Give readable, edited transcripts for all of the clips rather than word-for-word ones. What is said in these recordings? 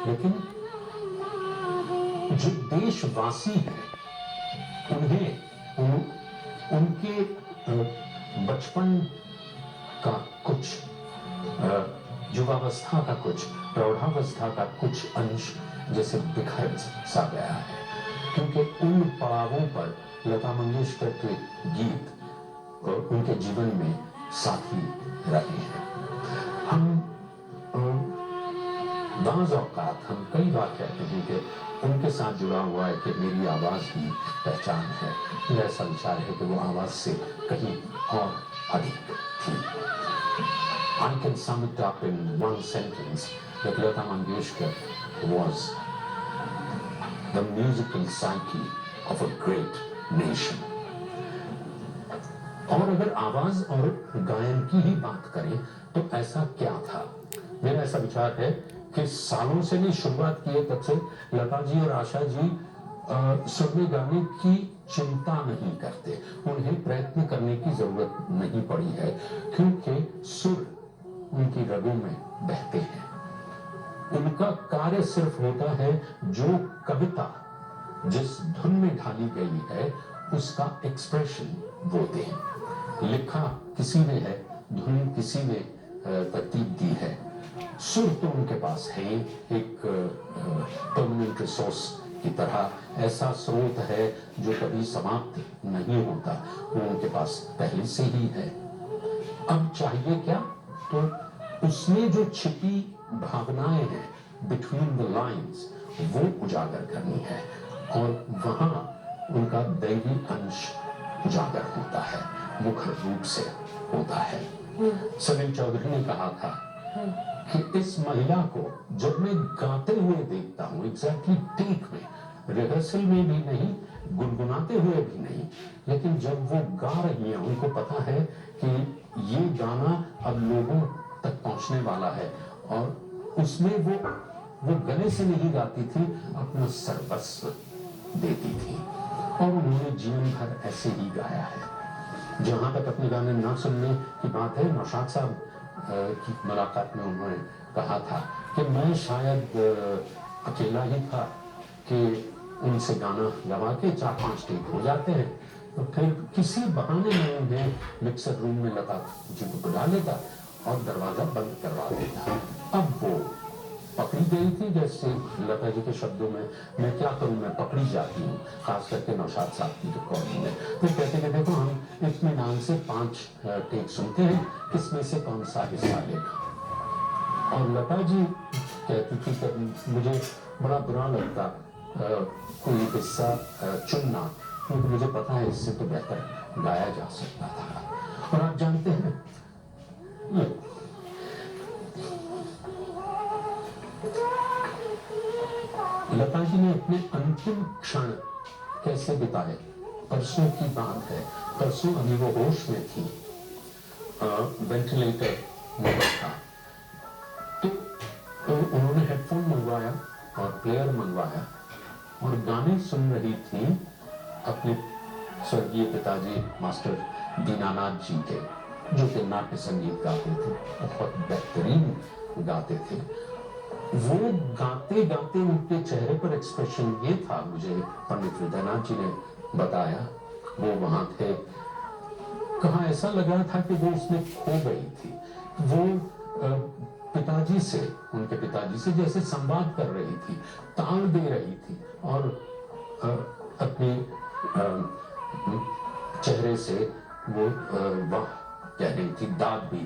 लेकिन जो देशवासी हैं उन्हें उनके बचपन का कुछ, युवावस्था का कुछ, प्रौढ़ावस्था का कुछ अंश जैसे बिखर सा गया है, क्योंकि उन पड़ावों पर लता मंगेशकर के गीत उनके जीवन में साथी रहे हैं। हम बाज़ औक़ात हम कई बार कहते हैं कि उनके साथ जुड़ा हुआ है कि मेरी आवाज़ ही पहचान है। मेरा ऐसा विचार है कि वो आवाज़ से कहीं और अधिक थी। I can sum it up in one sentence that Lata Mangeshkar was the musical psyche of a great nation. और अगर आवाज और गायन की ही बात करें तो ऐसा क्या था? मेरा ऐसा विचार है कि सालों से नहीं शुरुआत की है तब से लता जी और आशा जी सुर में गाने की चिंता नहीं करते। उन्हें प्रयत्न करने की जरूरत नहीं पड़ी है, क्योंकि सुर उनकी रगों में बहते हैं। उनका कार्य सिर्फ होता है जो कविता जिस धुन में ढाली गई है उसका एक्सप्रेशन वो दें। लिखा किसी ने है, धुन किसी ने तरतीब दी है, सुर तो उनके पास है एक परमानेंट रिसोर्स की तरह, ऐसा स्रोत है जो कभी समाप्त नहीं होता, वो उनके पास पहले से ही है। अब चाहिए क्या? तो उसमें जो छिपी भावनाएं हैं बिटवीन द लाइंस वो उजागर करनी है, और वहां उनका दैवी अंश उजागर होता है, मुख्य रूप से होता है। सलील चौधरी ने कहा था कि इस महिला को जब मैं गाते हुए देखता हूं, एग्जैक्टली टेक में, रिहर्सल में भी नहीं, गुनगुनाते हुए भी नहीं, लेकिन जब वो गा रही है उनको पता है कि ये गाना अब लोगों तक पहुंचने वाला है, और उसमें वो गले से नहीं गाती थी, अपना सर्वस्व देती थी, और उन्होंने जीवन भर ऐसे ही गाया है। जहां तक अपने गाने ना सुनने की बात है, नौशाद साहब की मुलाकात में उन्होंने कहा था कि मैं शायद अकेला ही था कि उनसे गाना गवा के 4-5 टेक हो जाते हैं, तो फिर किसी बहाने में उन्हें मिक्सर रूम में लता जी को बुला लेता और दरवाजा बंद करवा देता। अब वो पकड़ी गई थी, जैसे लता जी के शब्दों में, मैं क्या करूं, मैं पकड़ी जाती हूँ, खास करके नौशाद साहब की रिकॉर्डिंग में। तो कहते कि देखो हम इत्मीनान से 5 टेक सुनते हैं, किसमें से कौन सा हिस्सा लेगा। और लता जी कहती थी कि मुझे बड़ा बुरा लगता कोई हिस्सा चुनना, क्योंकि मुझे पता है इससे तो बेहतर गाया जा सकता था। और आप जानते हैं लता जी ने अपने अंतिम क्षण कैसे बिताए? परसों की बात है, परसों अभी वो होश में थी, वेंटिलेटर में था, तो उन्होंने हेडफोन मंगवाया और प्लेयर मंगवाया और गाने सुन रही थी अपने स्वर्गीय पिताजी मास्टर दीनानाथ जी के, जो कि नाट्य संगीत गाते थे, बहुत बेहतरीन गाते थे। वो गाते गाते उनके चेहरे पर एक्सप्रेशन ये था, मुझे पंडित हृदयनाथ जी ने बताया, वो वहां थे, कहा ऐसा लग रहा था कि वो उसमें खो गई थी। वो पिताजी से, उनके पिताजी से जैसे संवाद कर रही थी, ताल दे रही थी, और अपने चेहरे से वो वाह कह रही थी, दाद भी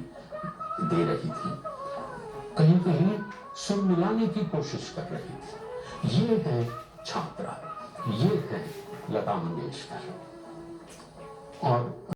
दे रही थी, कहीं कहीं सुर मिलाने की कोशिश कर रही थी। ये है छात्रा, ये है लता मंगेशकर। और